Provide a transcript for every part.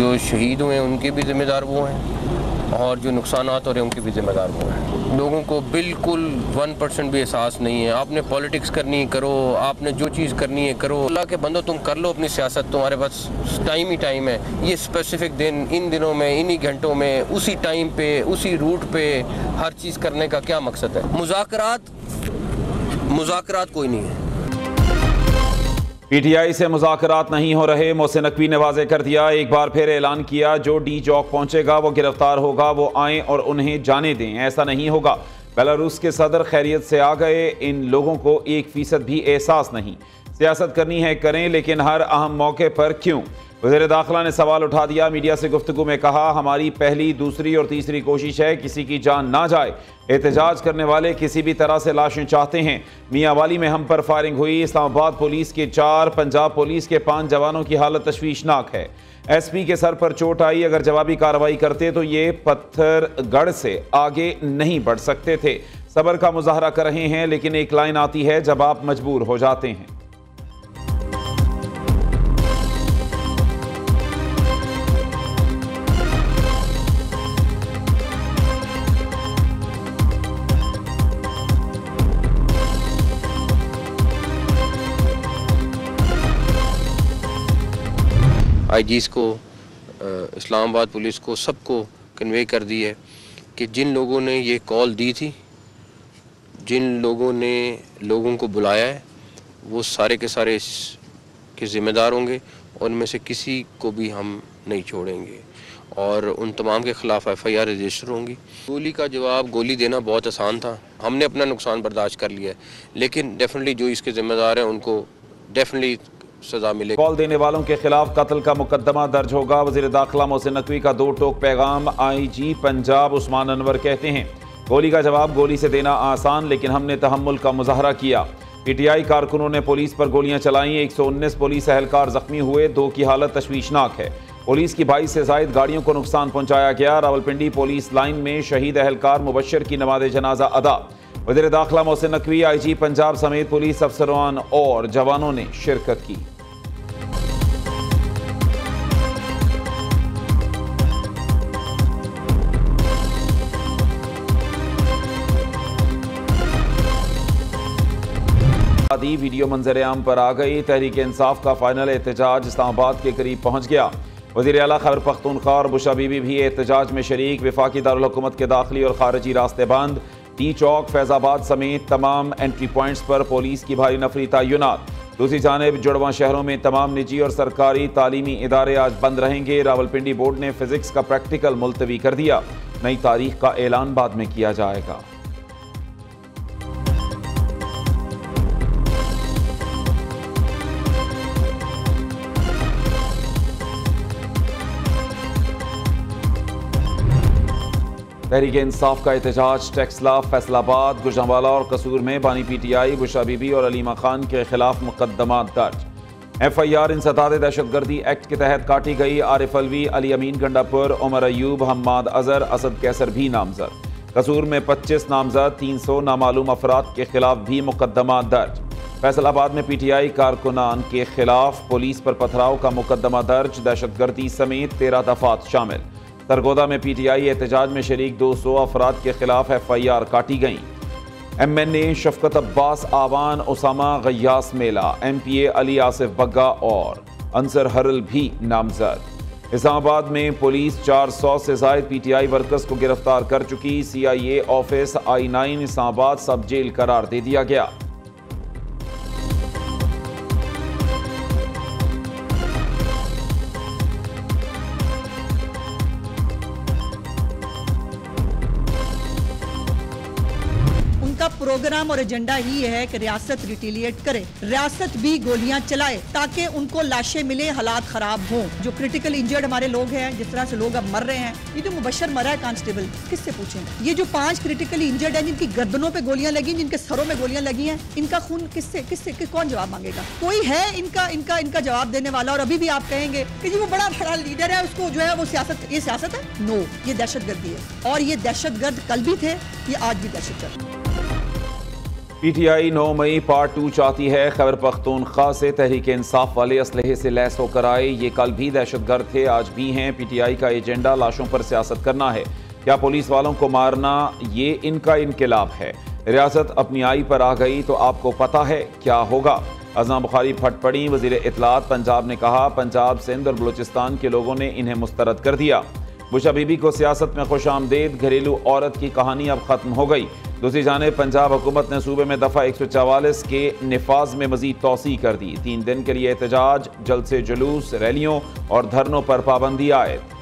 जो शहीद हुए हैं उनके भी ज़िम्मेदार वो हैं और जो नुकसानात हो रहे हैं उनके भी ज़िम्मेदार वो हैं। लोगों को बिल्कुल 1% भी एहसास नहीं है। आपने पॉलिटिक्स करनी करो, आपने जो चीज़ करनी है करो। अल्लाह के बंदो तुम कर लो अपनी सियासत, तुम्हारे पास टाइम ही टाइम है। ये स्पेसिफिक दिन, इन दिनों में, इन्हीं घंटों में, उसी टाइम पे, उसी रूट पे हर चीज़ करने का क्या मकसद है? मुज़ाकरात कोई नहीं है। पीटीआई से मुज़ाकरात नहीं हो रहे, मोहसिन नकवी ने वाज़ेह कर दिया। एक बार फिर ऐलान किया, जो डी चौक पहुंचेगा वो गिरफ्तार होगा, वो आए और उन्हें जाने दें। ऐसा नहीं होगा। बेलारूस के सदर खैरियत से आ गए, इन लोगों को 1% भी एहसास नहीं। सियासत करनी है करें, लेकिन हर अहम मौके पर क्यों? वज़ीर दाखिला ने सवाल उठा दिया। मीडिया से गुफ्तगू में कहा, हमारी पहली, दूसरी और तीसरी कोशिश है किसी की जान ना जाए। एहतजाज करने वाले किसी भी तरह से लाशें चाहते हैं। मियाँ वाली में हम पर फायरिंग हुई। इस्लामाबाद पुलिस के 4, पंजाब पुलिस के 5 जवानों की हालत तशवीशनाक है। SP के सर पर चोट आई। अगर जवाबी कार्रवाई करते तो ये पत्थरगढ़ से आगे नहीं बढ़ सकते थे। सब्र का मुजाहरा कर रहे हैं, लेकिन एक लाइन आती है जब आप मजबूर हो जाते हैं। IGs को, इस्लामाबाद पुलिस को, सबको कन्वे कर दी है कि जिन लोगों ने ये कॉल दी थी, जिन लोगों ने लोगों को बुलाया है, वो सारे के सारे इसके ज़िम्मेदार होंगे और उनमें से किसी को भी हम नहीं छोड़ेंगे और उन तमाम के ख़िलाफ़ FIR रजिस्टर होंगी। गोली का जवाब, गोली देना बहुत आसान था। हमने अपना नुकसान बर्दाश्त कर लिया है, लेकिन डेफिनेटली जो इसके ज़िम्मेदार हैं उनको डेफिनेटली सजा मिले। कॉल देने वालों के खिलाफ कत्ल का मुकदमा दर्ज होगा। वज़ीर दाखिला मोहसिन नकवी का 2 टोक पैगाम। IG पंजाब उस्मान अनवर कहते हैं, गोली का जवाब गोली से देना आसान, लेकिन हमने तहम्मुल का मुजाहरा किया। PTI कारकुनों ने पुलिस पर गोलियां चलाई। 119 पुलिस एहलकार जख्मी हुए। 2 की हालत तशवीशनाक है। पुलिस की 22 से ज़ायद गाड़ियों को नुकसान पहुंचाया गया। रावलपिंडी पुलिस लाइन में शहीद एहलकार मुबशर की नमाज जनाजा अदा। वज़ीर दाखिला मोहसिन नकवी, IG पंजाब समेत पुलिस अफसरान और जवानों ने शिरकत की। वीडियो मंजर-ए-आम पर आ गई। तहरीक इंसाफ का फाइनल एहतजाज इस्लामाबाद के करीब पहुंच गया। वज़ीर आला खैबर पख्तूनख्वा और बुशरा बीबी भी एहतजाज में शरीक। वफाकी दारुल हुकूमत के दाखिली और खारजी रास्ते बंद। डी चौक, फैज़ाबाद समेत तमाम एंट्री पॉइंट्स पर पुलिस की भारी नफरी तैनात। दूसरी जानिब जुड़वां शहरों में तमाम निजी और सरकारी तालीमी इदारे आज बंद रहेंगे। रावलपिंडी बोर्ड ने फिजिक्स का प्रैक्टिकल मुलतवी कर दिया। नई तारीख का ऐलान बाद में किया जाएगा। तहरीक इंसाफ का एहतजाज टेक्सला, फैसलाबाद, गुजरांवाला और कसूर में बानी PTI, बुशरा बीबी और अलीमा खान के खिलाफ मुकदमा दर्ज। FIR इंसदाद दहशतगर्दी एक्ट के तहत काटी गई। आरिफ अलवी, अली अमीन गंडापुर, उमर अयूब, हम्माद अजहर, असद कैसर भी नामजद। कसूर में 25 नामजद, 300 नामालूम अफराद के खिलाफ भी मुकदमा दर्ज। फैसलाबाद में PTI कारकुनान के खिलाफ पुलिस पर पथराव का मुकदमा दर्ज। दहशतगर्दी समेत 13 दफात शामिल। सरगोदा में PTI एहतजाज में शरीक 200 अफराद के खिलाफ FIR काटी गई। MNA शफकत अब्बास आवान, उसामा गयास मेला, MPA अली आसिफ बग्गा और अंसर हरल भी नामजद। इस्लामाबाद में पुलिस 400 से ज़ायद PTI वर्कर्स को गिरफ्तार कर चुकी। CIA ऑफिस I9 इस्लामाबाद सब जेल करार दे दिया गया। प्रोग्राम और एजेंडा ही है कि रियासत रिटेलिएट करे, रियासत भी गोलियां चलाए ताकि उनको लाशें मिले, हालात खराब हों। जो क्रिटिकल इंजर्ड हमारे लोग हैं, जिस तरह से लोग अब मर रहे हैं, ये जो मुबशर मरा है कांस्टेबल, किससे पूछें? ये जो 5 क्रिटिकली इंजर्ड हैं, जिनकी गर्दनों पे गोलियां लगी, जिनके सरों में गोलियां लगी हैं, इनका खून किससे कौन जवाब मांगेगा? कोई है इनका जवाब देने वाला? और अभी भी आप कहेंगे कि जी वो बड़ा बड़ा लीडर है, उसको जो है वो ये सियासत है? नो, ये दहशतगर्दी है। और ये दहशतगर्द कल भी थे, ये आज भी दहशतगर्द। PTI 9 मई पार्ट 2 चाहती है खैबर पख्तूनख्वा से तहरीक इंसाफ वाले असलहे से लैस होकर आए। ये कल भी दहशतगर्द थे, आज भी हैं। PTI का एजेंडा लाशों पर सियासत करना है। क्या पुलिस वालों को मारना ये इनका इनकलाब है? रियासत अपनी आई पर आ गई तो आपको पता है क्या होगा। अज़मा बुखारी फट पड़ी। वज़ीर इत्तलात पंजाब ने कहा पंजाब, सिंध और बलूचिस्तान के लोगों ने इन्हें मुस्तरद कर दिया। बुशा बीबी को सियासत में खुश आमदेद। घरेलू औरत की कहानी अब खत्म हो गई। दूसरी जानिब पंजाब हुकूमत ने सूबे में दफ़ा 144 के निफाज में मजीद तोसी कर दी। 3 दिन के लिए एहतजाज, जलसे, जुलूस, रैलियों और धरनों पर पाबंदी आयद।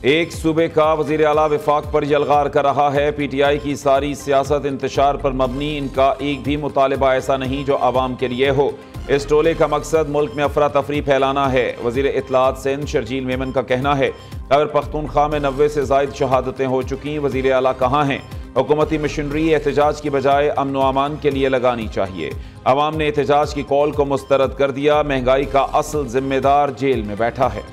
एक सूबे का वज़ीर आला विफाक पर यलगार कर रहा है। PTI की सारी सियासत इंतशार पर मबनी। इनका एक भी मुतालिबा ऐसा नहीं जो आवाम के लिए हो। इस टोले का मकसद मुल्क में अफरा तफरी फैलाना है। वज़ीर इत्तलात सिंध शर्जील मेमन का कहना है खैबर पख्तूनख्वा में 90 से ज़ायद शहादतें हो चुकी। वज़ीर आला कहाँ हैं? हुकूमती मशीनरी एहतजाज की बजाय अमन व अमान के लिए लगानी चाहिए। अवाम ने एहतजाज की कॉल को मुस्तरद कर दिया। महंगाई का असल जिम्मेदार जेल में बैठा है।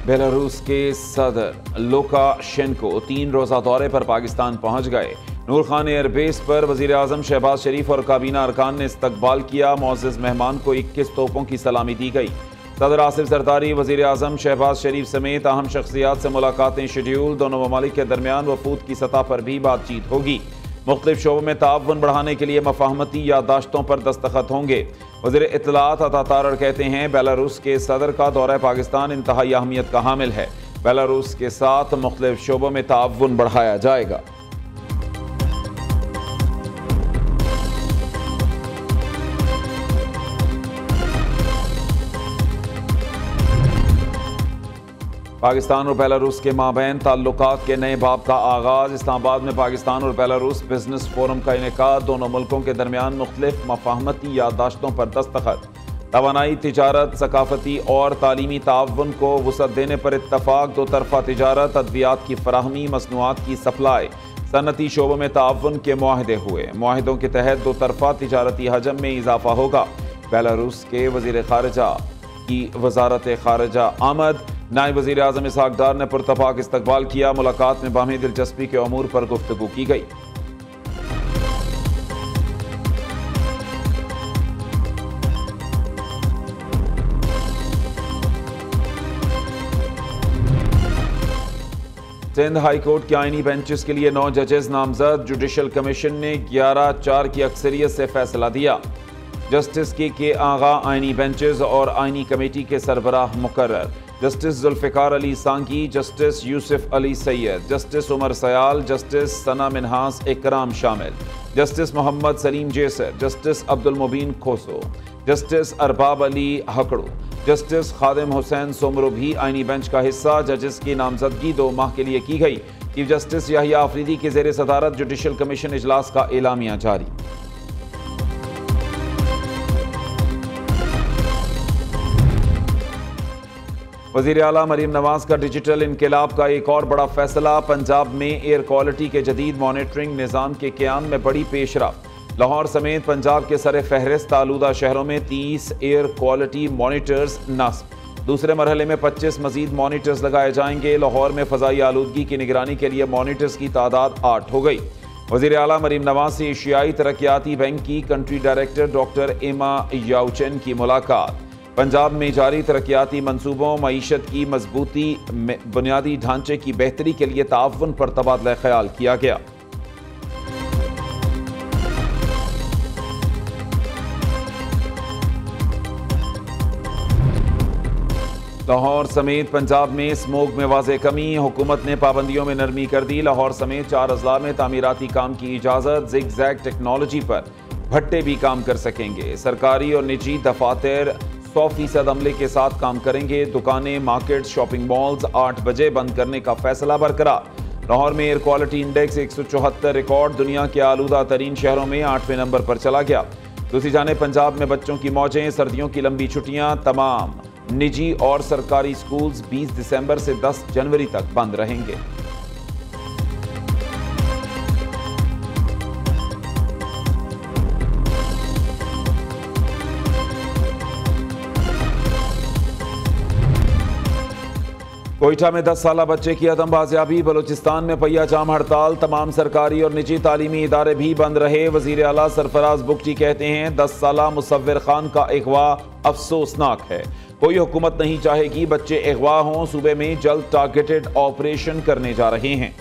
बेलारूस के सदर लुकाशेंको 3 रोज़ा दौरे पर पाकिस्तान पहुंच गए। नूर खान एयरबेस पर वज़ीर आज़म शहबाज शरीफ और काबीना अरकान ने इस्तकबाल किया। मुअज़्ज़ज़ मेहमान को 21 तोपों की सलामी दी गई। सदर आसिफ ज़रदारी, वज़ीर आज़म शहबाज शरीफ समेत अहम शख्सियात से मुलाकातें शेड्यूल। दोनों ममालिक के दरमियान वफूद की सतह पर भी बातचीत होगी। मुख्तलिफ शोबों में ताउन बढ़ाने के लिए मफाहमती याददाश्तों पर दस्तखत होंगे। वज़ीर इत्तलात अता तारड़ कहते हैं बेलारूस के सदर का दौरा पाकिस्तान इंतहाई अहमियत का हामिल है। बेलारूस के साथ मुख्तलिफ शोबों में ताउन बढ़ाया जाएगा। पाकिस्तान और बेलारूस के माबैन ताल्लुकात के नए बाब का आगाज। इस्लामाबाद में पाकिस्तान और बेलारूस बिजनेस फोरम का इनेकाद। दोनों मुल्कों के दरमियान मुख्तलिफ मफाहमती याददाश्तों पर दस्तखत। तवानाई, तिजारत, सकाफती और तालीमी ताउन को वुसअत देने पर इत्तफाक। दो तरफा तिजारत, अद्वियात की फराहमी, मसनूआत की सप्लाई, सनती शोबों में ताउन के मुआहदे हुए। मुआहदों के तहत दो तरफा तिजारती हजम में इजाफा होगा। बेलारूस के वज़ीर खारजा की वजारत खारजा आमद। नायब वज़ीर आज़म इसहाक डार ने पुरतफाक इस्तकबाल किया। मुलाकात में बाहमी दिलचस्पी के अमूर पर गुफ्तगू की गई। सिंध हाई कोर्ट के आईनी बेंचेस के लिए 9 जजेस नामजद। जुडिशल कमीशन ने 11-4 की अक्सरियत से फैसला दिया। जस्टिस के आगा आईनी बेंचेस और आईनी कमेटी के सरबराह मुकर्रर। Justice Zulfiqar Ali Sangi, justice Yousuf Ali Syed, justice Umar Sial, justice Sana Minhas Ikram शामिल, justice Mohammad Saleem Jessar, justice Abdul Mobeen Khoso, justice Arbab Ali Hakro, justice Khadim Hussain Soomro भी आईनी बेंच का हिस्सा। जजेस की नामजदगी 2 माह के लिए की गई। चीफ जस्टिस याहिया आफरीदी के ज़ेर सदारत जुडिशल कमीशन इजलास का एलामिया जारी। वज़ीर आला मरीम नवाज का डिजिटल इनकलाब का एक और बड़ा फैसला। पंजाब में एयर क्वालिटी के जदीद मॉनिटरिंग निज़ाम के क़याम में बड़ी पेशरफ्त। लाहौर समेत पंजाब के सर फहरिस्त आलूदा शहरों में 30 एयर क्वालिटी मॉनिटर्स नस्ब। दूसरे मरहले में 25 मजीद मॉनिटर्स लगाए जाएंगे। लाहौर में फ़ज़ाई आलूदगी की निगरानी के लिए मॉनिटर्स की तादाद 8 हो गई। वज़ीर आला मरीम नवाज से एशियाई तरक्याती बैंक की कंट्री डायरेक्टर डॉक्टर एमा याउचेन की मुलाकात। पंजाब में जारी तरक्याती मंसूबों, मईशत की मजबूती, बुनियादी ढांचे की बेहतरी के लिए ताउन पर तबादला ख्याल किया गया। लाहौर समेत पंजाब में स्मोक में वाज़ेह कमी। हुकूमत ने पाबंदियों में नरमी कर दी। लाहौर समेत 4 अजला में तामीराती काम की इजाज़त। जिग जैग टेक्नोलॉजी पर भट्टे भी काम कर सकेंगे। सरकारी और निजी दफातर 100% अमले के साथ काम करेंगे। दुकानें, मार्केट, शॉपिंग मॉल्स 8 बजे बंद करने का फैसला बरकरार। लाहौर में एयर क्वालिटी इंडेक्स 174 रिकॉर्ड। दुनिया के आलूदा तरीन शहरों में 8वें नंबर पर चला गया। दूसरी जानिब पंजाब में बच्चों की मौजें। सर्दियों की लंबी छुट्टियां। तमाम निजी और सरकारी स्कूल्स 20 दिसंबर से 10 जनवरी तक बंद रहेंगे। कोयटा में 10 साला बच्चे की अदम बाजियाबी। बलूचिस्तान में पहिया जाम हड़ताल, तमाम सरकारी और निजी तालीमी इदारे भी बंद रहे। वजीर आला सरफराज बुगटी कहते हैं 10 साला मुसव्विर खान का अगवा अफसोसनाक है। कोई हुकूमत नहीं चाहेगी बच्चे अगवा हों। सूबे में जल्द टारगेटेड ऑपरेशन करने जा रहे हैं।